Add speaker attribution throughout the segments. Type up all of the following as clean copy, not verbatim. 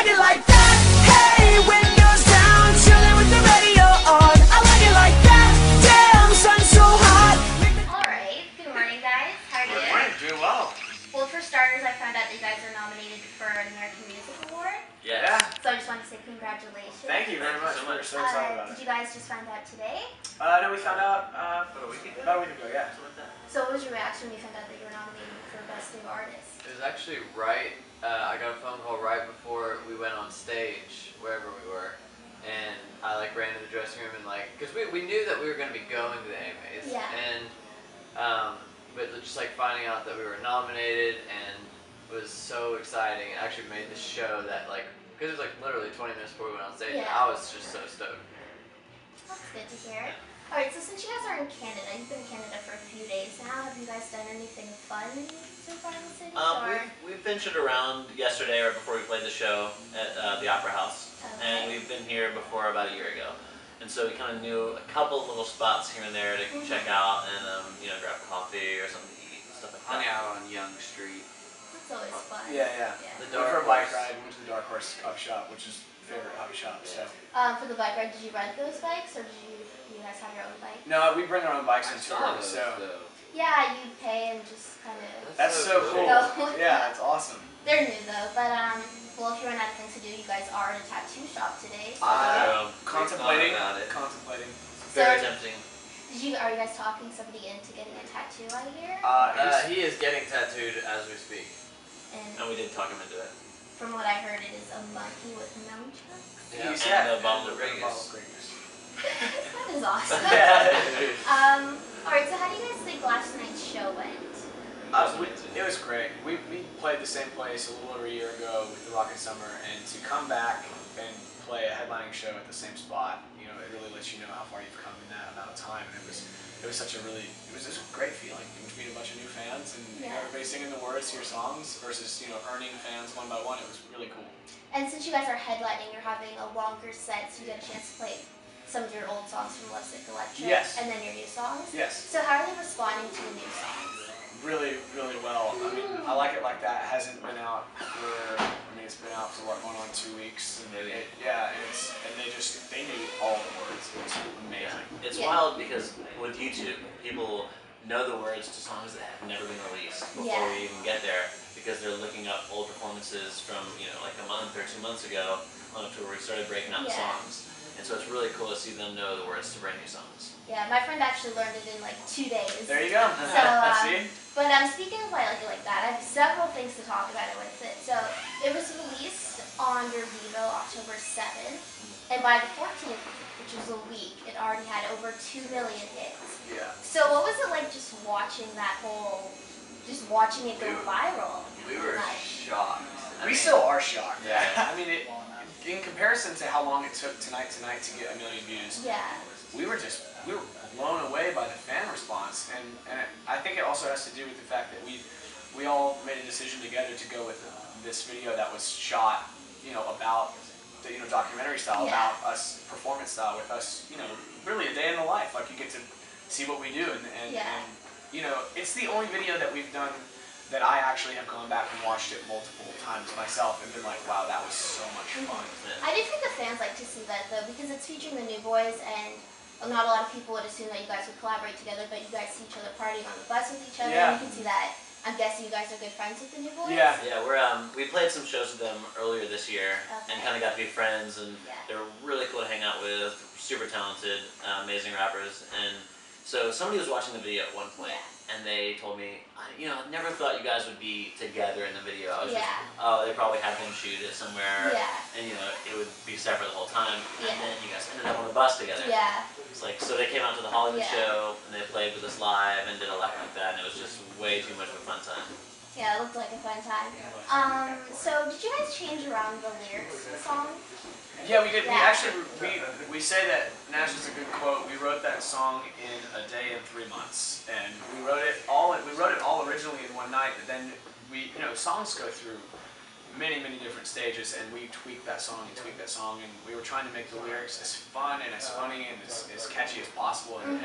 Speaker 1: like it like that. Hey, windows down, chilling with the radio on. I like it like that. Damn, sun so hot.
Speaker 2: Alright, good morning guys. How are you?
Speaker 3: Good morning, doing well.
Speaker 2: Well, for starters, I found out that you guys are nominated for an American Music Award.
Speaker 3: Yeah.
Speaker 2: So I just wanted to say congratulations.
Speaker 3: Thank you very much. We're so excited about
Speaker 2: Did
Speaker 3: it.
Speaker 2: you guys just find out today?
Speaker 3: No, we found out about a week ago. About a week ago, yeah. Something like that.
Speaker 2: So what was your reaction when you found out that you were nominated for Best New Artist?
Speaker 4: It was actually right, I got a phone call right before we went on stage, wherever we were, and I ran to the dressing room and because we knew that we were going to be going to the AMAs,
Speaker 2: Yeah.
Speaker 4: and but just finding out that we were nominated and was so exciting. It actually made the show that because it was literally 20 minutes before we went on stage, and
Speaker 2: Yeah.
Speaker 4: I was just so stoked.
Speaker 2: That's good to hear. Alright, so since you guys are in Canada, you've been in Canada for a few days now, have you guys done anything fun so far in the city?
Speaker 5: We've ventured around yesterday right before we played the show at the Opera House, and we've been here before about a year ago. And so we kind of knew a couple little spots here and there to check out and grab coffee or something to eat and stuff like that.
Speaker 4: Hung out on Yonge Street.
Speaker 2: That's always fun.
Speaker 3: Yeah.
Speaker 4: The
Speaker 3: Went for a
Speaker 4: Dark
Speaker 3: bike
Speaker 4: Horse.
Speaker 3: ride, went to the Dark Horse coffee shop, which is my favorite coffee shop. So.
Speaker 2: For the bike ride, did you rent those bikes or did you guys have your own bike?
Speaker 3: No, we bring our own bikes
Speaker 4: I
Speaker 3: and
Speaker 4: saw
Speaker 3: tour.
Speaker 4: those,
Speaker 3: So
Speaker 4: though.
Speaker 2: Yeah, you pay and just kind of...
Speaker 3: that's so cool.
Speaker 2: No.
Speaker 3: Yeah, it's awesome.
Speaker 2: They're new though, but well, if you run out of things to do, you guys are at a tattoo shop today. So
Speaker 3: Contemplating.
Speaker 4: about it.
Speaker 3: Contemplating.
Speaker 5: Very tempting.
Speaker 2: are you guys talking somebody into getting a tattoo out here?
Speaker 4: He is getting tattooed as we speak.
Speaker 5: And we did talk him into it.
Speaker 2: From what I heard, it is a monkey with nunchucks.
Speaker 4: Yeah.
Speaker 5: And a bottle of
Speaker 4: Vegas.
Speaker 5: Vegas.
Speaker 2: That is awesome.
Speaker 3: Yeah.
Speaker 2: Alright, so how do you guys think last night's show went?
Speaker 3: It was great. We played the same place a little over a year ago with the Rocket Summer, and to come back and play a headlining show at the same spot, it really lets you know how far you've come in that amount of time. And it was just a great feeling. You just meet a bunch of new fans, and everybody singing the words to your songs versus earning fans one by one. It was really cool.
Speaker 2: And since you guys are headlining, you're having a longer set, so you get a chance to play some of your old songs from Lovesick Electric,
Speaker 3: Yes.
Speaker 2: and then your new songs.
Speaker 3: Yes.
Speaker 2: So how are they responding to the new songs?
Speaker 3: Really, really well. I mean, I Like It Like That hasn't been out for, it's been out for going on 2 weeks.
Speaker 5: Maybe.
Speaker 3: And they knew all the words. It was amazing.
Speaker 5: It's wild because with YouTube, people know the words to songs that have never been released before we even get there, because they're looking up old performances from a month or 2 months ago on a tour where we started breaking out the songs. And so it's really cool to see them know the words to brand new songs.
Speaker 2: Yeah, my friend actually learned it in 2 days.
Speaker 3: There you go.
Speaker 2: So,
Speaker 3: See?
Speaker 2: but speaking of Like It Like That, I have several things to talk about it with it. So it was released on your Vivo October 7th, and by the 14th, which was a week, it already had over 2 million hits.
Speaker 3: Yeah.
Speaker 2: So what was it like just watching it go viral?
Speaker 4: We were shocked.
Speaker 3: We still are shocked.
Speaker 4: Yeah.
Speaker 3: I mean, in comparison to how long it took Tonight Tonight to get 1 million views, we were blown away by the fan response, and I think it also has to do with the fact that we all made a decision together to go with this video that was shot, about the documentary style, about us performance style, with us, really a day in the life. You get to see what we do, and it's the only video that we've done that I actually have gone back and watched it multiple times myself and been like, wow, that was so much fun.
Speaker 2: I do think the fans like to see that though, because it's featuring the New Boys, and not a lot of people would assume that you guys would collaborate together, but you guys see each other partying on the bus with each other, and you can see that. I'm guessing you guys are good friends with the New Boys?
Speaker 3: Yeah.
Speaker 5: Yeah, we played some shows with them earlier this year and kind of got to be friends, and they were really cool to hang out with, super talented, amazing rappers. And so somebody was watching the video at one point, and they told me, I never thought you guys would be together in the video. I was just, they probably had them shoot it somewhere, and it would be separate the whole time, and then you guys ended up on the bus together.
Speaker 2: Yeah.
Speaker 5: It's so they came out to the Hollywood show, and they played with us live and did a lot like that, and it was just way too much of a fun time.
Speaker 2: Yeah, it looked like a fun time. So did you guys change around the lyrics to the song?
Speaker 3: Yeah, we did. We actually we say that Nash is a good quote. We wrote that song in a day and 3 months, and we wrote it all originally in one night. But then songs go through many different stages, and we tweaked that song and we were trying to make the lyrics as fun and as funny and as catchy as possible, and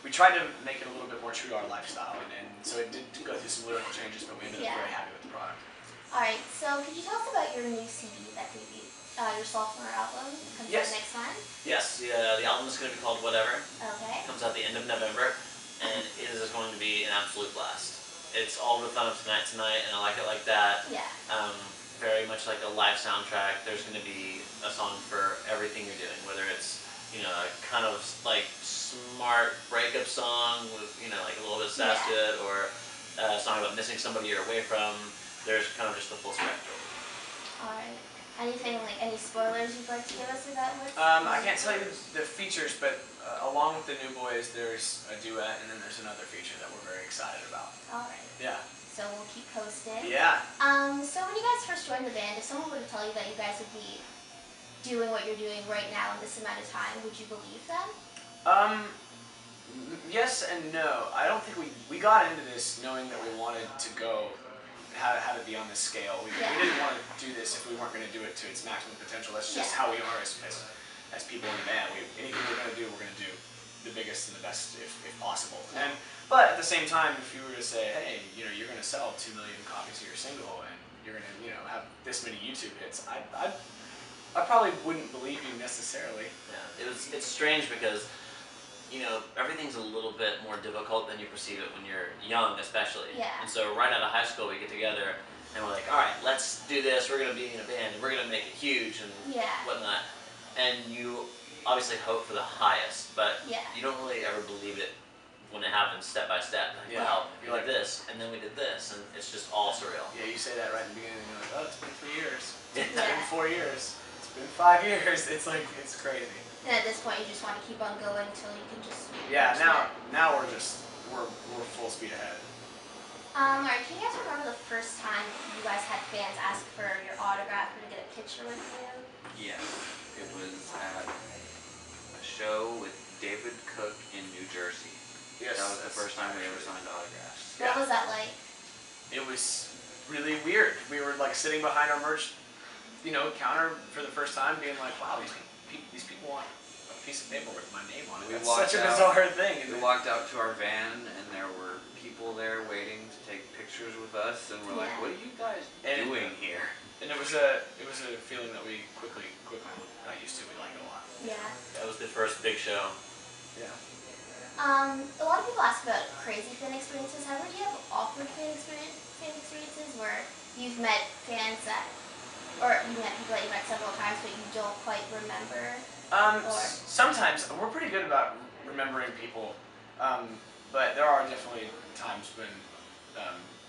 Speaker 3: we tried to make it a little bit more true to our lifestyle, and so it did go through some lyrical changes, but we ended up very happy with the product.
Speaker 2: Alright, so could you tell us about your new CD that debuted, your sophomore album? Comes out next month?
Speaker 5: Yes, the album is going to be called Whatever.
Speaker 2: Okay.
Speaker 5: It comes out the end of November, and it is going to be an absolute blast. It's all the fun of tonight, and I like it like that.
Speaker 2: Yeah.
Speaker 5: Very much like a live soundtrack. There's going to be a song for everything you're doing, whether it's, you know, a kind of like smart breakup song with, you know, like a little bit of sass to it, or a song about missing somebody you're away from. There's kind of just the full spectrum.
Speaker 2: Alright. Anything, like any spoilers you'd like to give us about what's
Speaker 3: I can't tell you the features, but along with the New Boys, there's a duet, and then there's another feature that we're very excited about.
Speaker 2: Alright.
Speaker 3: Yeah.
Speaker 2: So we'll keep posted.
Speaker 3: Yeah.
Speaker 2: So when you guys first joined the band, if someone were to tell you that you guys would be doing what you're doing right now in this amount of time, would you believe them?
Speaker 3: Yes and no. I don't think we got into this knowing that we wanted to go have it be on this scale. We didn't want to do this if we weren't going to do it to its maximum potential. That's just how we are as people in the band. Anything we're going to do, we're going to do the biggest and the best if possible. But at the same time, if you were to say, hey, you know, you're going to sell 2 million copies of your single and you're going to, you know, have this many YouTube hits, I probably wouldn't believe you necessarily.
Speaker 5: Yeah, it's strange because, you know, everything's a little bit more difficult than you perceive it when you're young, especially.
Speaker 2: Yeah.
Speaker 5: And so right out of high school, we get together and we're like, all right, let's do this. We're going to be in a band and we're going to make it huge and whatnot. And you obviously hope for the highest, but you don't really ever believe it when it happens step by step. Like, wow, you're like this, and then we did this, and it's just all surreal.
Speaker 3: Yeah, you say that right in the beginning, and you're like, oh, it's been 3 years. It's been 4 years. It's been 5 years. It's like, it's crazy.
Speaker 2: And at this point, you just want to keep on going until you can just...
Speaker 3: Yeah, now we're full speed ahead.
Speaker 2: Alright, can you guys remember the first time you guys had fans ask for your autograph or to get a picture with you?
Speaker 6: Yes, it was at a show with David Cook in New Jersey.
Speaker 3: Yes,
Speaker 6: that was the first time we ever signed autographs.
Speaker 2: What was that like?
Speaker 3: It was really weird. We were like sitting behind our merch, you know, counter for the first time, being like, wow, these people want a piece of paper with my name on it. It's such a bizarre thing.
Speaker 6: We walked out to our van, and there were people there waiting to take pictures with us, and we're like, what are you guys doing here?
Speaker 3: And it was a feeling that we quickly got used to. We liked it a lot.
Speaker 2: Yeah.
Speaker 5: That was the first big show.
Speaker 3: Yeah.
Speaker 2: A lot of people ask about crazy fan experiences. However, do you have awkward fan experiences where you've met fans that, or you met people that you met several times but you don't quite remember?
Speaker 3: Sometimes we're pretty good about remembering people, but there are definitely times when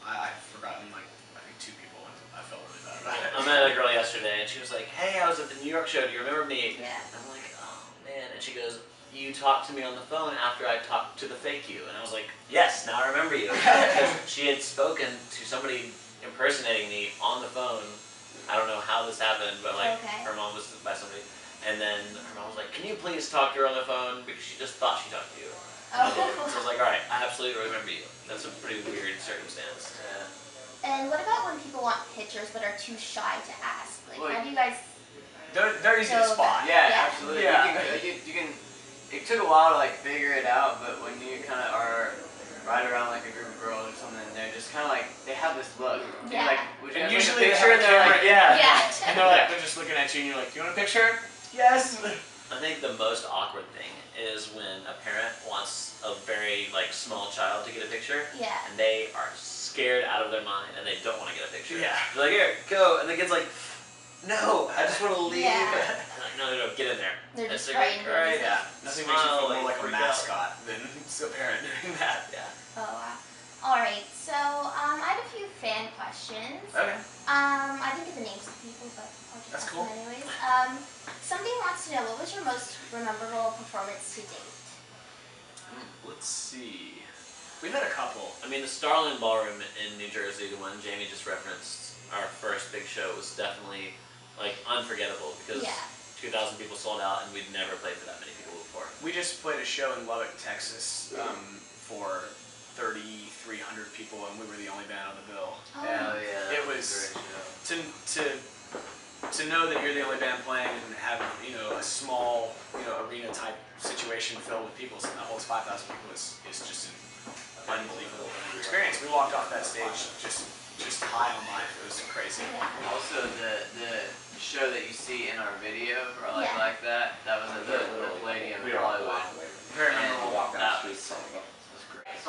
Speaker 3: I've forgotten like I think 2 people and I felt really bad about it.
Speaker 5: I met a girl yesterday and she was like, hey, I was at the New York show, do you remember me?
Speaker 2: Yeah.
Speaker 5: And I'm like, oh man, and she goes, you talked to me on the phone after I talked to the fake you. And I was like, yes, now I remember you. Because she had spoken to somebody impersonating me on the phone. I don't know how this happened, but like her mom was by somebody. And then her mom was like, can you please talk to her on the phone? Because she just thought she talked to you. So I was like, all right, I absolutely remember you. That's a pretty weird circumstance.
Speaker 2: And what about when people want pictures but are too shy to ask? Like how do you guys...
Speaker 3: They're easy to spot.
Speaker 4: Yeah, absolutely.
Speaker 3: Yeah.
Speaker 4: You can. It took a while to like figure it out, but when you kind of are right around like a group of girls or something, they're just kind of like they have this look.
Speaker 2: Yeah.
Speaker 4: Like, would you
Speaker 3: And
Speaker 4: guys
Speaker 3: usually
Speaker 4: like a
Speaker 3: they
Speaker 4: picture?
Speaker 3: have a
Speaker 4: And they're
Speaker 3: camera.
Speaker 4: like,
Speaker 3: And they're like, they're just looking at you, and you're like, you want a picture? Yes.
Speaker 5: I think the most awkward thing is when a parent wants a very like small child to get a picture, and they are scared out of their mind and they don't want to get a picture.
Speaker 3: Yeah.
Speaker 5: They're like, here, go, and the kid's like, no, I just want to leave.
Speaker 2: Yeah.
Speaker 5: I'm like, no, get in there.
Speaker 2: They're just
Speaker 5: like,
Speaker 2: frightened.
Speaker 5: all right,
Speaker 3: Yeah. Nothing makes you feel
Speaker 5: smile,
Speaker 3: more like a
Speaker 5: freak out.
Speaker 3: mascot than a parent doing that.
Speaker 5: Yeah.
Speaker 2: Oh wow. Alright, so I have a few fan questions.
Speaker 3: Okay.
Speaker 2: I didn't get the names of people, but I'll just
Speaker 3: That's
Speaker 2: ask
Speaker 3: cool.
Speaker 2: them anyways. Somebody wants to know, what was your most memorable performance to date?
Speaker 3: Let's see. We've had a couple.
Speaker 5: I mean, the Starling Ballroom in New Jersey, the one Jamie just referenced, our first big show, was definitely like unforgettable because 2,000 people sold out and we'd never played for that many people before.
Speaker 3: We just played a show in Lubbock, Texas, for 3,300 people, and we were the only band on the bill.
Speaker 2: Oh.
Speaker 3: And it was to know that you're the only band playing and have a small arena type situation filled with people that holds 5,000 people is just an unbelievable experience. We walked off that stage just just high on life. It was crazy.
Speaker 4: Also, the show that you see in our video, or like that was at the Palladium in Hollywood.
Speaker 3: Very memorable.
Speaker 4: That was great.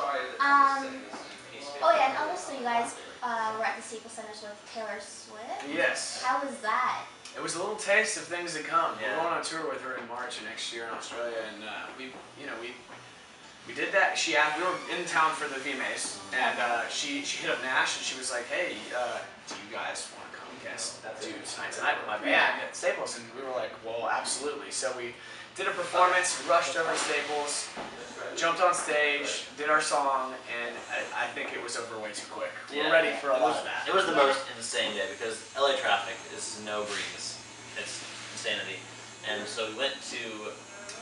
Speaker 2: Oh yeah, and also you guys were at the Staples Center with Taylor Swift.
Speaker 3: Yes.
Speaker 2: How was that?
Speaker 3: It was a little taste of things to come.
Speaker 4: Yeah.
Speaker 3: We're going on tour with her in March of next year in Australia, and we did that. We were in town for the VMAs, and she hit up Nash, and she was like, "Hey, do you guys want to come guest do tonight with my band at Staples?" And we were like, "Well, absolutely." So we did a performance, rushed over to Staples, jumped on stage, did our song, and I think it was over way too quick. We were ready for a lot of that.
Speaker 5: It was the most insane day because LA traffic is no breeze. It's insanity. And so we went to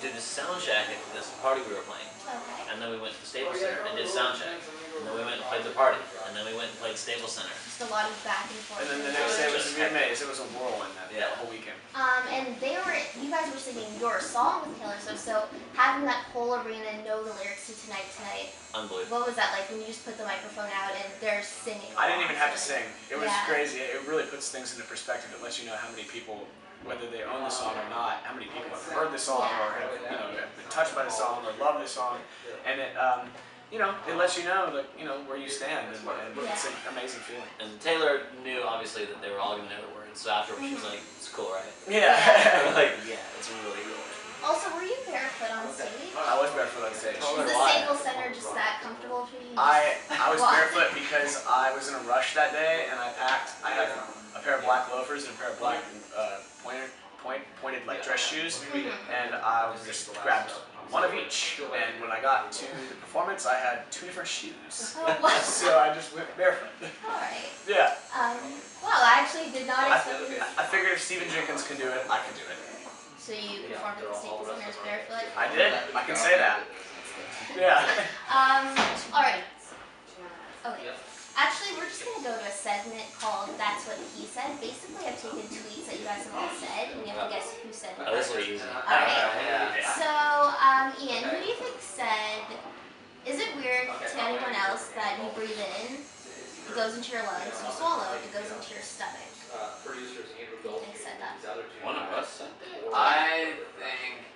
Speaker 5: do this sound check at this party we were playing.
Speaker 2: Okay.
Speaker 5: And then we went to the Staples Center and did sound check. And then we went and played the party. And then we went and played Staples Center.
Speaker 2: Just a lot of back and forth.
Speaker 3: And then the next day was the VMAs. It was a whirlwind that whole weekend.
Speaker 2: And you guys were singing your song with Taylor Swift, so having that whole arena know the lyrics to Tonight,
Speaker 5: Unbelievable.
Speaker 2: what was that like when you just put the microphone out and they're singing?
Speaker 3: I didn't even have to sing. It was
Speaker 2: Yeah.
Speaker 3: crazy. It really puts things into perspective. It lets you know how many people, whether they own the song or not, how many people have heard the song or have, have been touched by the song or love the song, and it, it lets you know, where you stand, and it's an amazing feeling.
Speaker 5: And Taylor knew, obviously, that they were all going to know the words. So afterwards, she was like, "It's cool, right?"
Speaker 3: Yeah.
Speaker 5: We're like, "Yeah, it's really cool."
Speaker 2: Also, were you barefoot on stage?
Speaker 3: I was barefoot on stage.
Speaker 2: Was the Staples Center just that comfortable for you?
Speaker 3: I was barefoot because I was in a rush that day, and I had a pair of black loafers and a pair of black pointed like dress shoes, and I just grabbed one of each. And when I got to the performance, I had two different shoes, so I just went barefoot.
Speaker 2: All right.
Speaker 3: Yeah.
Speaker 2: Well, I actually did not expect this.
Speaker 3: I figured if Stephen Jenkins can do it, I can do it.
Speaker 2: So you performed at the Staples Center barefoot?
Speaker 3: I did. I can say that. Yeah.
Speaker 2: All right. Okay. Actually, we're just gonna go to a segment called "That's What He Said." Basically, I've taken tweets that you guys have all said, and you have to guess who said what.
Speaker 5: Oh, this will be easy.
Speaker 2: All right. So, Ian, who do you think said? Is it weird to anyone else that you breathe in, it goes into your lungs, you swallow, it goes into your stomach? Who do you think said that?
Speaker 6: One of us.
Speaker 4: I think.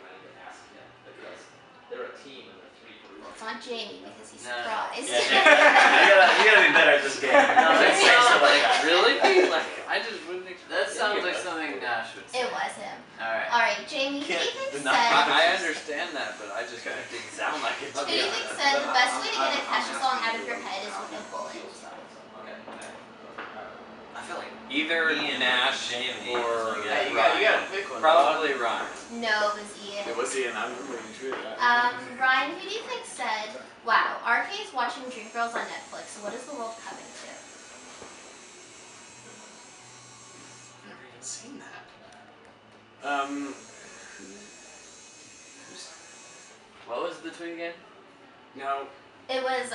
Speaker 2: It's not Jamie because he's surprised.
Speaker 5: Yeah, you gotta be better at this game.
Speaker 4: No,
Speaker 5: Don't say stuff like that.
Speaker 6: Really? Like, I just wouldn't expect
Speaker 4: That sounds like something Nash would say.
Speaker 2: It was him.
Speaker 4: Alright.
Speaker 2: All right, Jamie, who do you think said?
Speaker 6: I understand that, but I just didn't sound like it.
Speaker 2: Who do you think said the best way to get a Kesha song out of your head is with a bullet?
Speaker 5: I feel like
Speaker 6: Either Nash
Speaker 5: Jamie
Speaker 6: or
Speaker 5: Yeah,
Speaker 4: you
Speaker 6: Ryan.
Speaker 4: gotta pick one.
Speaker 6: Probably Ryan.
Speaker 2: No, it was Ian.
Speaker 3: It was Ian. I remember you tweeted that.
Speaker 2: Ryan, who do you think said, "Wow, RK is watching Dream Girls on Netflix. What is the world coming to?"
Speaker 3: I've never even seen that.
Speaker 4: What was the tweet again?
Speaker 3: No.
Speaker 2: It was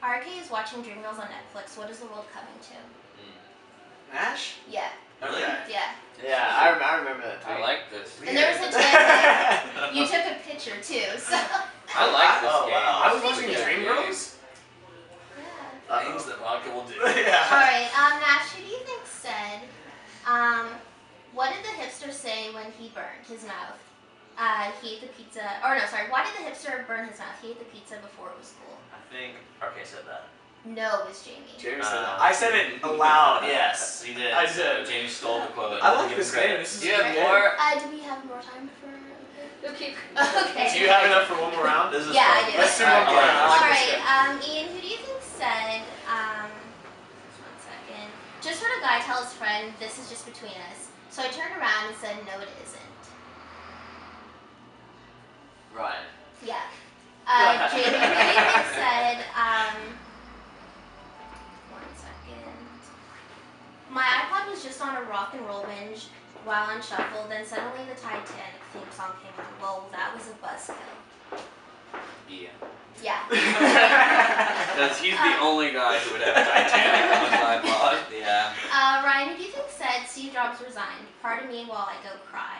Speaker 2: RK is watching Dream Girls on Netflix. What is the world coming to?
Speaker 3: Nash?
Speaker 2: Yeah.
Speaker 3: Okay.
Speaker 2: Yeah.
Speaker 4: Yeah, I remember that tweet.
Speaker 6: I like this.
Speaker 2: And there was a chance you took a picture too. So.
Speaker 6: I like this game.
Speaker 3: Wow. I was watching Dream Girls.
Speaker 2: Yeah.
Speaker 5: things that vodka will do.
Speaker 3: Yeah.
Speaker 2: All right, Nash, who do you think said, what did the hipster say when he burned his mouth? He ate the pizza, or no, sorry, why did the hipster burn his mouth? He ate the pizza before it was cool.
Speaker 5: I think RK said that.
Speaker 2: No, it was Jamie.
Speaker 3: Jamie said that. I said it aloud.
Speaker 5: Yes, he did.
Speaker 3: I
Speaker 5: So
Speaker 3: did.
Speaker 5: Jamie stole the quote.
Speaker 3: I like this game. This is
Speaker 4: Do you have
Speaker 3: a good
Speaker 4: more?
Speaker 2: Do we have more time for?
Speaker 7: Okay.
Speaker 2: Okay.
Speaker 3: Do you have enough for one more round?
Speaker 5: This is
Speaker 2: Yeah,
Speaker 5: fun.
Speaker 2: I do.
Speaker 3: Let's do one more round.
Speaker 2: All right, Ian, who do you think said? One second. Just heard a guy tell his friend, "This is just between us." So I turned around and said, "No, it isn't."
Speaker 4: Ryan.
Speaker 2: Yeah. Jamie, who do you think said? One second. My iPod was just on a rock and roll binge while on shuffle. Then suddenly the Titanic theme song came on. Well, that was a buzzkill.
Speaker 6: Yeah.
Speaker 2: Yeah.
Speaker 6: Because he's the only guy who would have Titanic on his iPod.
Speaker 5: Yeah.
Speaker 2: Ryan, who do you think said Steve Jobs resigned? Pardon me while I go cry.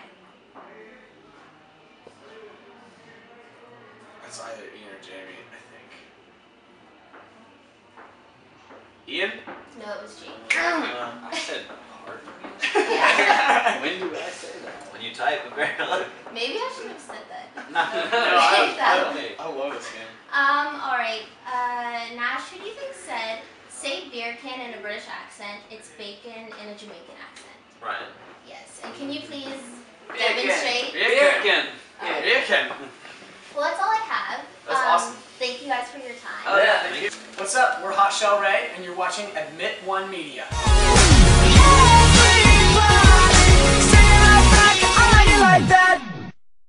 Speaker 3: That's either Ian or Jamie, I think. Ian?
Speaker 2: No, it was Jake.
Speaker 6: I said pardon me?
Speaker 2: Yeah.
Speaker 6: When do I say that?
Speaker 5: When you type, apparently.
Speaker 2: Maybe I should have said that.
Speaker 3: No, I love this game.
Speaker 2: Alright. Nash, who do you think said, say beer can in a British accent, it's bacon in a Jamaican accent?
Speaker 5: Ryan.
Speaker 2: Yes. And can you please
Speaker 6: Beer
Speaker 2: demonstrate?
Speaker 3: Beer
Speaker 6: can.
Speaker 2: Alright.
Speaker 3: Beer can.
Speaker 2: Well, that's all I have.
Speaker 3: That's awesome.
Speaker 2: Thank you gues for your time.
Speaker 3: Oh yeah, thank you. What's up? We're Hot Chelle Rae, and you're watching AdmitOneMedia.
Speaker 1: Everybody, say it right back, I like it like that.